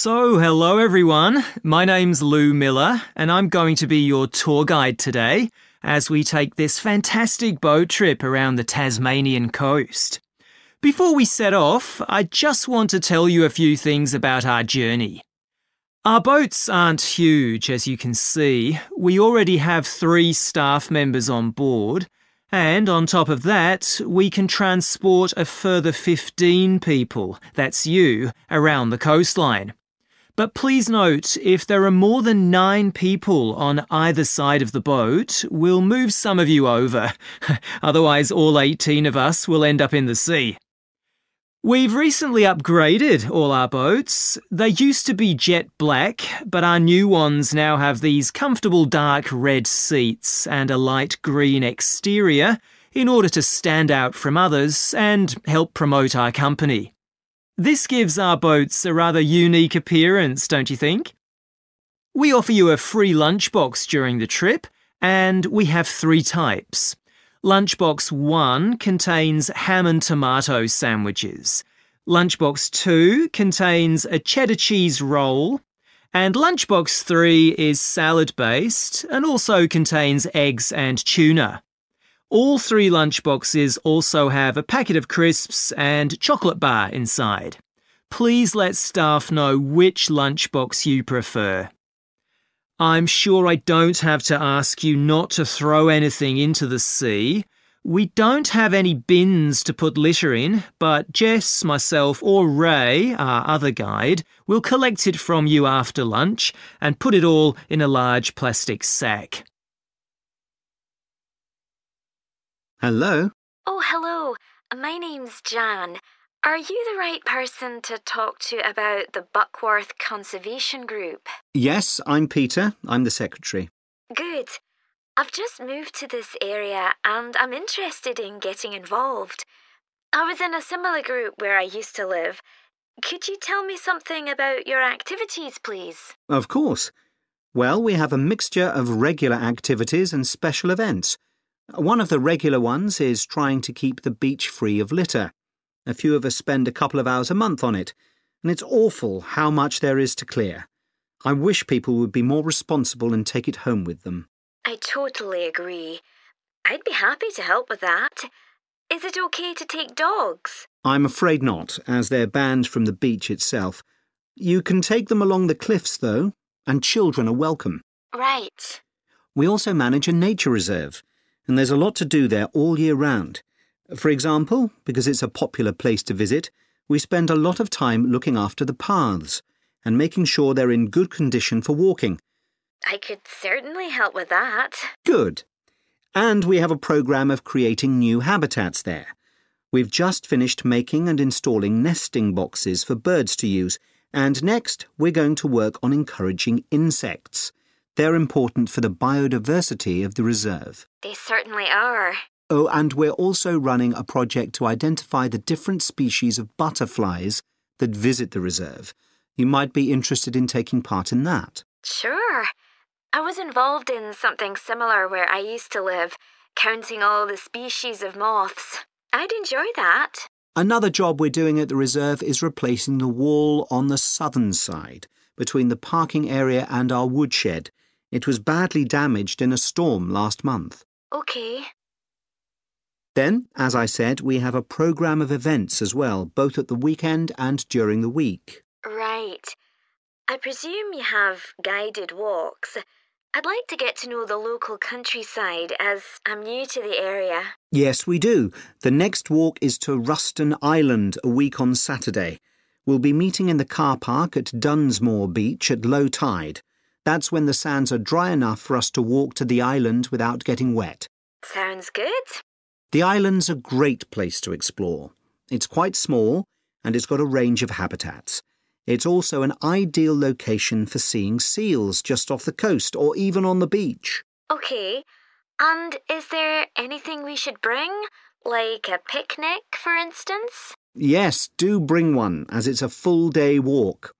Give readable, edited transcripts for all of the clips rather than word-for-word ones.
So, hello everyone. My name's Lou Miller, and I'm going to be your tour guide today as we take this fantastic boat trip around the Tasmanian coast. Before we set off, I just want to tell you a few things about our journey. Our boats aren't huge, as you can see. We already have 3 staff members on board, and on top of that, we can transport a further 15 people, that's you, around the coastline. But please note, if there are more than 9 people on either side of the boat, we'll move some of you over. Otherwise, all 18 of us will end up in the sea. We've recently upgraded all our boats. They used to be jet black, but our new ones now have these comfortable dark red seats and a light green exterior in order to stand out from others and help promote our company. This gives our boats a rather unique appearance, don't you think? We offer you a free lunchbox during the trip, and we have 3 types. Lunchbox 1 contains ham and tomato sandwiches. Lunchbox 2 contains a cheddar cheese roll. And Lunchbox 3 is salad-based and also contains eggs and tuna. All 3 lunchboxes also have a packet of crisps and chocolate bar inside. Please let staff know which lunchbox you prefer. I'm sure I don't have to ask you not to throw anything into the sea. We don't have any bins to put litter in, but Jess, myself or Ray, our other guide, will collect it from you after lunch and put it all in a large plastic sack. Hello? Oh, hello. My name's Jan. Are you the right person to talk to about the Buckworth Conservation Group? Yes, I'm Peter. I'm the secretary. Good. I've just moved to this area and I'm interested in getting involved. I was in a similar group where I used to live. Could you tell me something about your activities, please? Of course. Well, we have a mixture of regular activities and special events. One of the regular ones is trying to keep the beach free of litter. A few of us spend a couple of hours a month on it, and it's awful how much there is to clear. I wish people would be more responsible and take it home with them. I totally agree. I'd be happy to help with that. Is it okay to take dogs? I'm afraid not, as they're banned from the beach itself. You can take them along the cliffs, though, and children are welcome. Right. We also manage a nature reserve, and there's a lot to do there all year round. For example, because it's a popular place to visit, we spend a lot of time looking after the paths and making sure they're in good condition for walking. I could certainly help with that. Good. And we have a programme of creating new habitats there. We've just finished making and installing nesting boxes for birds to use, and next we're going to work on encouraging insects. They're important for the biodiversity of the reserve. They certainly are. Oh, and we're also running a project to identify the different species of butterflies that visit the reserve. You might be interested in taking part in that. Sure. I was involved in something similar where I used to live, counting all the species of moths. I'd enjoy that. Another job we're doing at the reserve is replacing the wall on the southern side, between the parking area and our woodshed. It was badly damaged in a storm last month. Okay. Then, as I said, we have a programme of events as well, both at the weekend and during the week. Right. I presume you have guided walks. I'd like to get to know the local countryside as I'm new to the area. Yes, we do. The next walk is to Ruston Island a week on Saturday. We'll be meeting in the car park at Dunsmore Beach at low tide. That's when the sands are dry enough for us to walk to the island without getting wet. Sounds good. The island's a great place to explore. It's quite small and it's got a range of habitats. It's also an ideal location for seeing seals just off the coast or even on the beach. Okay. And is there anything we should bring? Like a picnic, for instance? Yes, do bring one, as it's a full-day walk.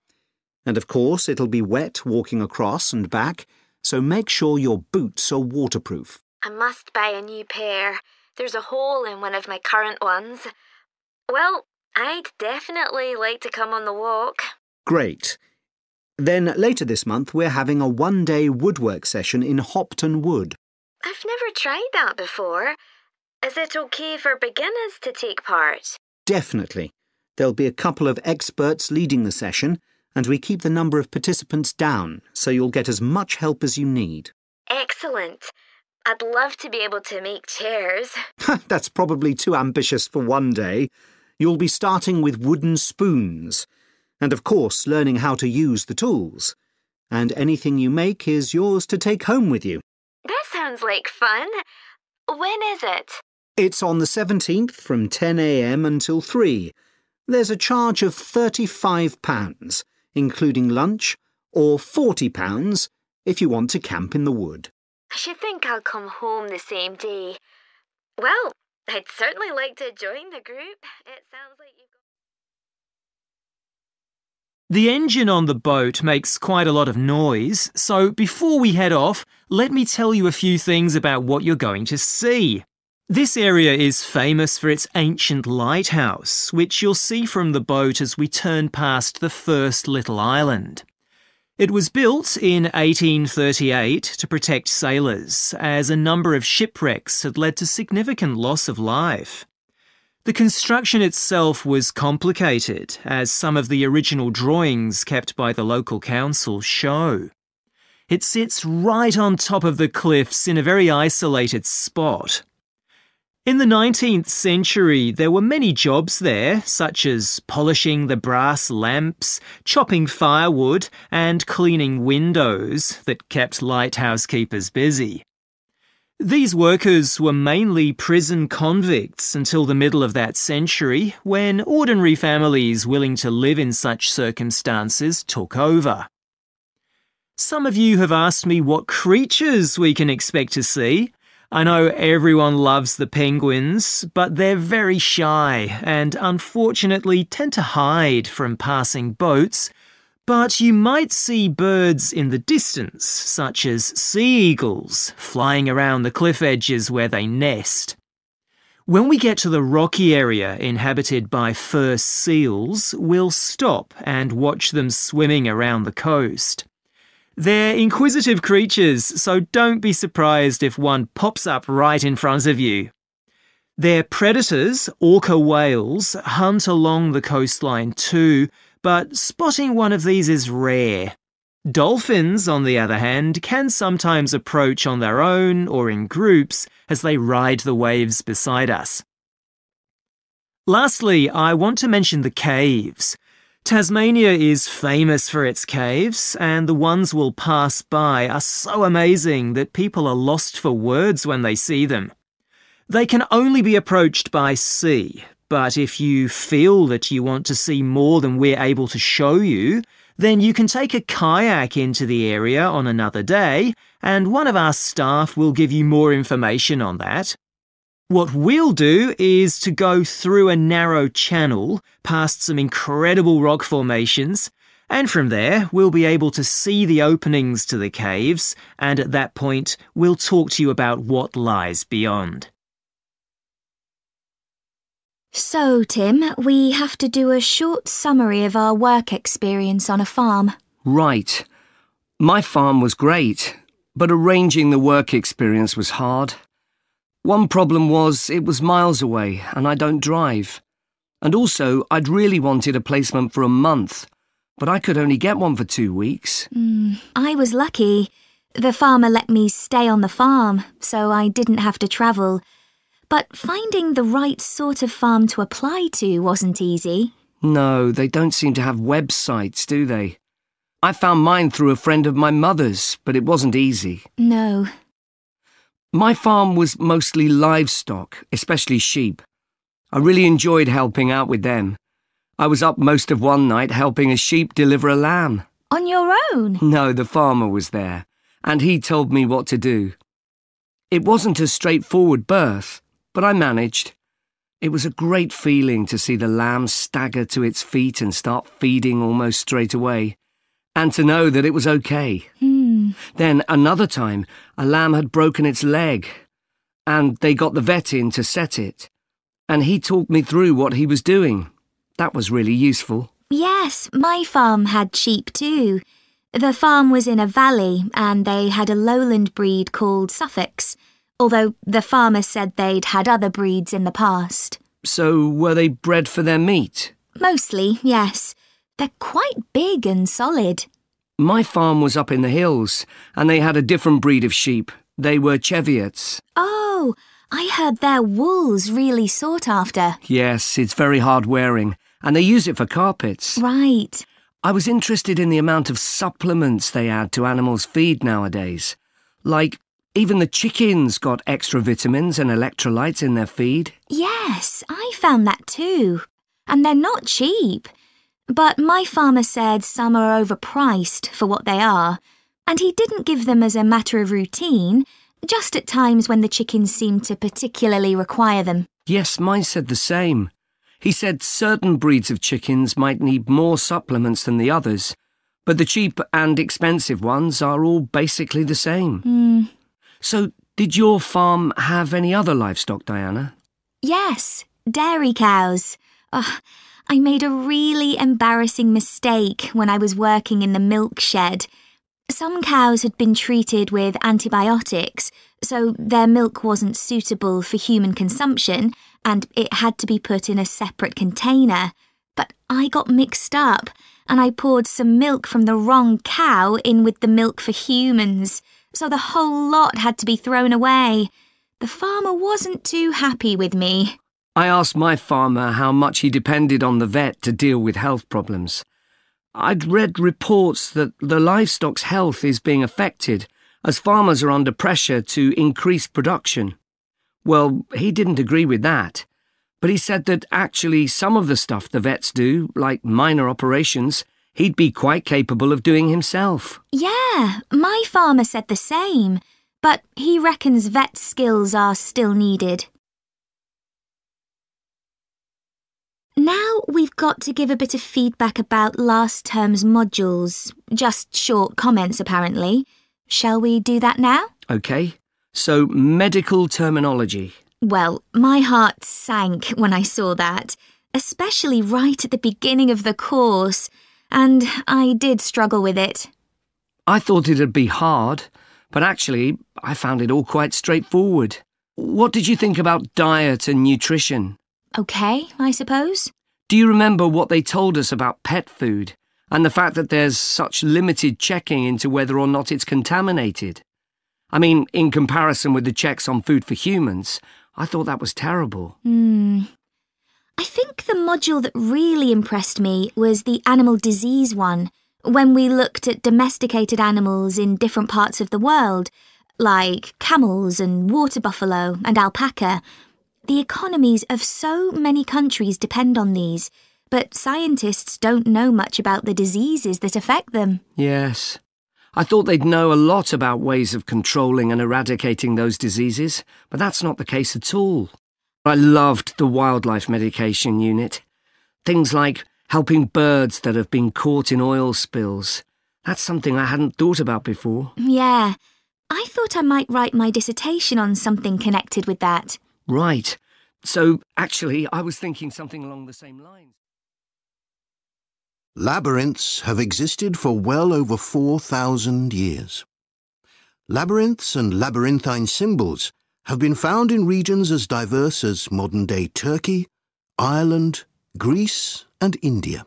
And of course, it'll be wet walking across and back, so make sure your boots are waterproof. I must buy a new pair. There's a hole in one of my current ones. Well, I'd definitely like to come on the walk. Great. Then later this month we're having a one-day woodwork session in Hopton Wood. I've never tried that before. Is it okay for beginners to take part? Definitely. There'll be a couple of experts leading the session, and we keep the number of participants down, so you'll get as much help as you need. Excellent. I'd love to be able to make chairs. That's probably too ambitious for one day. You'll be starting with wooden spoons, and of course learning how to use the tools. And anything you make is yours to take home with you. That sounds like fun. When is it? It's on the 17th from 10 a.m. until 3. There's a charge of £35, including lunch, or £40 if you want to camp in the wood. I should think I'll come home the same day. Well, I'd certainly like to join the group. It sounds like you've got... The engine on the boat makes quite a lot of noise, so before we head off, let me tell you a few things about what you're going to see. This area is famous for its ancient lighthouse, which you'll see from the boat as we turn past the first little island. It was built in 1838 to protect sailors, as a number of shipwrecks had led to significant loss of life. The construction itself was complicated, as some of the original drawings kept by the local council show. It sits right on top of the cliffs in a very isolated spot. In the 19th century, there were many jobs there, such as polishing the brass lamps, chopping firewood, and cleaning windows that kept lighthouse keepers busy. These workers were mainly prison convicts until the middle of that century, when ordinary families willing to live in such circumstances took over. Some of you have asked me what creatures we can expect to see. I know everyone loves the penguins, but they're very shy and unfortunately tend to hide from passing boats. But you might see birds in the distance, such as sea eagles, flying around the cliff edges where they nest. When we get to the rocky area inhabited by fur seals, we'll stop and watch them swimming around the coast. They're inquisitive creatures, so don't be surprised if one pops up right in front of you. Their predators, orca whales, hunt along the coastline too, but spotting one of these is rare. Dolphins, on the other hand, can sometimes approach on their own or in groups as they ride the waves beside us. Lastly, I want to mention the caves. Tasmania is famous for its caves, and the ones we'll pass by are so amazing that people are lost for words when they see them. They can only be approached by sea, but if you feel that you want to see more than we're able to show you, then you can take a kayak into the area on another day, and one of our staff will give you more information on that. What we'll do is to go through a narrow channel past some incredible rock formations, and from there we'll be able to see the openings to the caves, and at that point we'll talk to you about what lies beyond. So, Tim, we have to do a short summary of our work experience on a farm. Right. My farm was great, but arranging the work experience was hard. One problem was it was miles away and I don't drive. And also, I'd really wanted a placement for a month, but I could only get one for 2 weeks. I was lucky. The farmer let me stay on the farm, so I didn't have to travel. But finding the right sort of farm to apply to wasn't easy. No, they don't seem to have websites, do they? I found mine through a friend of my mother's, but it wasn't easy. No. My farm was mostly livestock, especially sheep. I really enjoyed helping out with them. I was up most of one night helping a sheep deliver a lamb. On your own? No, the farmer was there, and he told me what to do. It wasn't a straightforward birth, but I managed. It was a great feeling to see the lamb stagger to its feet and start feeding almost straight away, and to know that it was okay. Then another time, a lamb had broken its leg, and they got the vet in to set it, and he talked me through what he was doing. That was really useful. Yes, my farm had sheep too. The farm was in a valley and they had a lowland breed called Suffolks, although the farmer said they'd had other breeds in the past. So were they bred for their meat? Mostly, yes. They're quite big and solid. My farm was up in the hills, and they had a different breed of sheep. They were Cheviots. Oh, I heard their wool's really sought after. Yes, it's very hard-wearing, and they use it for carpets. Right. I was interested in the amount of supplements they add to animals' feed nowadays. Like, even the chickens got extra vitamins and electrolytes in their feed. Yes, I found that too. And they're not cheap. But my farmer said some are overpriced for what they are, and he didn't give them as a matter of routine, just at times when the chickens seemed to particularly require them. Yes, mine said the same. He said certain breeds of chickens might need more supplements than the others, but the cheap and expensive ones are all basically the same. So, did your farm have any other livestock, Diana? Yes, dairy cows. I made a really embarrassing mistake when I was working in the milk shed. Some cows had been treated with antibiotics, so their milk wasn't suitable for human consumption, and it had to be put in a separate container. But I got mixed up, and I poured some milk from the wrong cow in with the milk for humans, so the whole lot had to be thrown away. The farmer wasn't too happy with me. I asked my farmer how much he depended on the vet to deal with health problems. I'd read reports that the livestock's health is being affected as farmers are under pressure to increase production. Well, he didn't agree with that, but he said that actually some of the stuff the vets do, like minor operations, he'd be quite capable of doing himself. Yeah, my farmer said the same, but he reckons vet skills are still needed. Now we've got to give a bit of feedback about last term's modules. Just short comments, apparently. Shall we do that now? OK. So, medical terminology. Well, my heart sank when I saw that, especially right at the beginning of the course, and I did struggle with it. I thought it'd be hard, but actually, I found it all quite straightforward. What did you think about diet and nutrition? OK, I suppose. Do you remember what they told us about pet food and the fact that there's such limited checking into whether or not it's contaminated? I mean, in comparison with the checks on food for humans, I thought that was terrible. I think the module that really impressed me was the animal disease one, when we looked at domesticated animals in different parts of the world, like camels and water buffalo and alpaca. The economies of so many countries depend on these, but scientists don't know much about the diseases that affect them. Yes. I thought they'd know a lot about ways of controlling and eradicating those diseases, but that's not the case at all. I loved the wildlife medication unit. Things like helping birds that have been caught in oil spills. That's something I hadn't thought about before. Yeah, I thought I might write my dissertation on something connected with that. Right. So, actually, I was thinking something along the same lines. Labyrinths have existed for well over 4,000 years. Labyrinths and labyrinthine symbols have been found in regions as diverse as modern-day Turkey, Ireland, Greece, and India.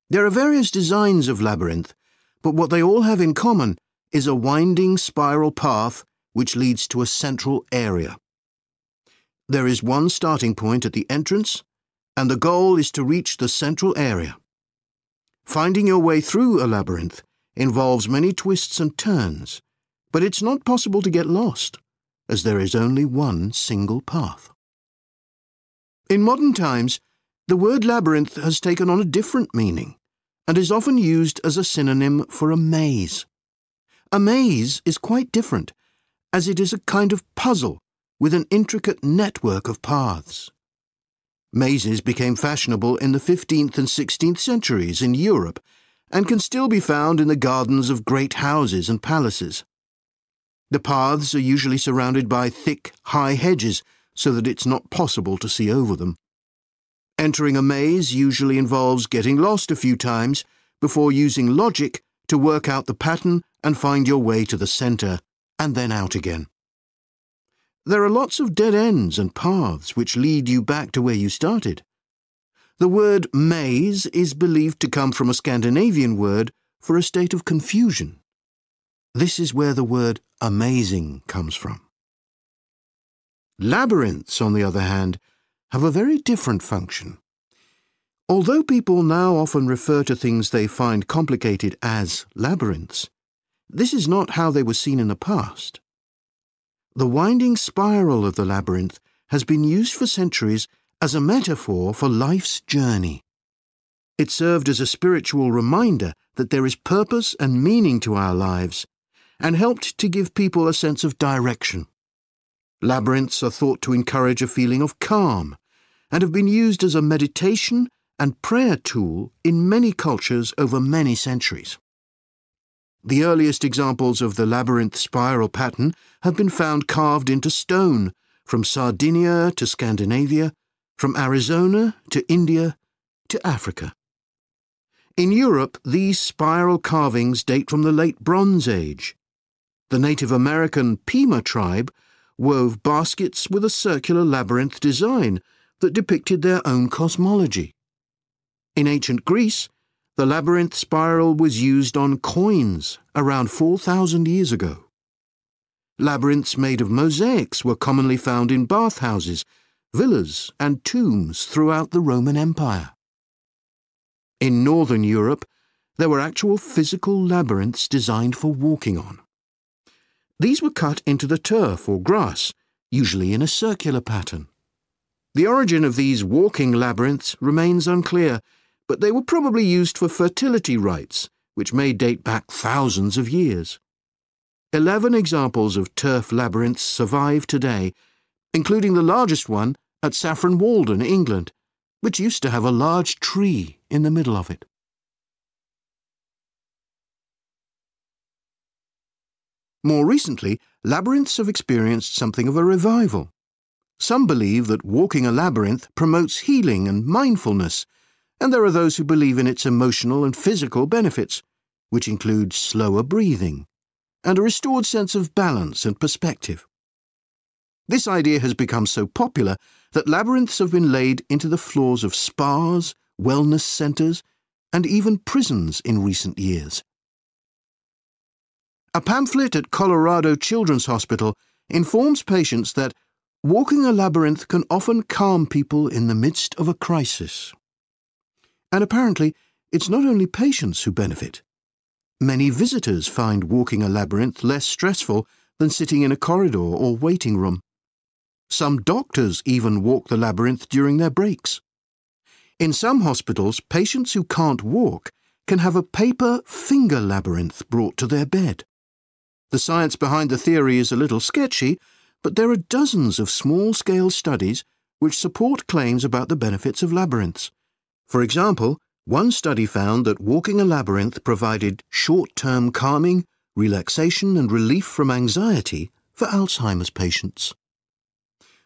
There are various designs of labyrinth, but what they all have in common is a winding spiral path which leads to a central area. There is one starting point at the entrance, and the goal is to reach the central area. Finding your way through a labyrinth involves many twists and turns, but it's not possible to get lost, as there is only one single path. In modern times, the word labyrinth has taken on a different meaning, and is often used as a synonym for a maze. A maze is quite different, as it is a kind of puzzle with an intricate network of paths. Mazes became fashionable in the 15th and 16th centuries in Europe and can still be found in the gardens of great houses and palaces. The paths are usually surrounded by thick, high hedges so that it's not possible to see over them. Entering a maze usually involves getting lost a few times before using logic to work out the pattern and find your way to the centre and then out again. There are lots of dead ends and paths which lead you back to where you started. The word maze is believed to come from a Scandinavian word for a state of confusion. This is where the word amazing comes from. Labyrinths, on the other hand, have a very different function. Although people now often refer to things they find complicated as labyrinths, this is not how they were seen in the past. The winding spiral of the labyrinth has been used for centuries as a metaphor for life's journey. It served as a spiritual reminder that there is purpose and meaning to our lives, and helped to give people a sense of direction. Labyrinths are thought to encourage a feeling of calm, and have been used as a meditation and prayer tool in many cultures over many centuries. The earliest examples of the labyrinth spiral pattern have been found carved into stone, from Sardinia to Scandinavia, from Arizona to India to Africa. In Europe, these spiral carvings date from the late Bronze Age. The Native American Pima tribe wove baskets with a circular labyrinth design that depicted their own cosmology. In ancient Greece, the labyrinth spiral was used on coins around 4,000 years ago. Labyrinths made of mosaics were commonly found in bathhouses, villas, and tombs throughout the Roman Empire. In northern Europe, there were actual physical labyrinths designed for walking on. These were cut into the turf or grass, usually in a circular pattern. The origin of these walking labyrinths remains unclear, but they were probably used for fertility rites, which may date back thousands of years. 11 examples of turf labyrinths survive today, including the largest one at Saffron Walden, England, which used to have a large tree in the middle of it. More recently, labyrinths have experienced something of a revival. Some believe that walking a labyrinth promotes healing and mindfulness, and there are those who believe in its emotional and physical benefits, which include slower breathing and a restored sense of balance and perspective. This idea has become so popular that labyrinths have been laid into the floors of spas, wellness centres, and even prisons in recent years. A pamphlet at Colorado Children's Hospital informs patients that walking a labyrinth can often calm people in the midst of a crisis. And apparently, it's not only patients who benefit. Many visitors find walking a labyrinth less stressful than sitting in a corridor or waiting room. Some doctors even walk the labyrinth during their breaks. In some hospitals, patients who can't walk can have a paper finger labyrinth brought to their bed. The science behind the theory is a little sketchy, but there are dozens of small-scale studies which support claims about the benefits of labyrinths. For example, one study found that walking a labyrinth provided short-term calming, relaxation and relief from anxiety for Alzheimer's patients.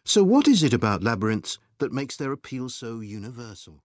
So what is it about labyrinths that makes their appeal so universal?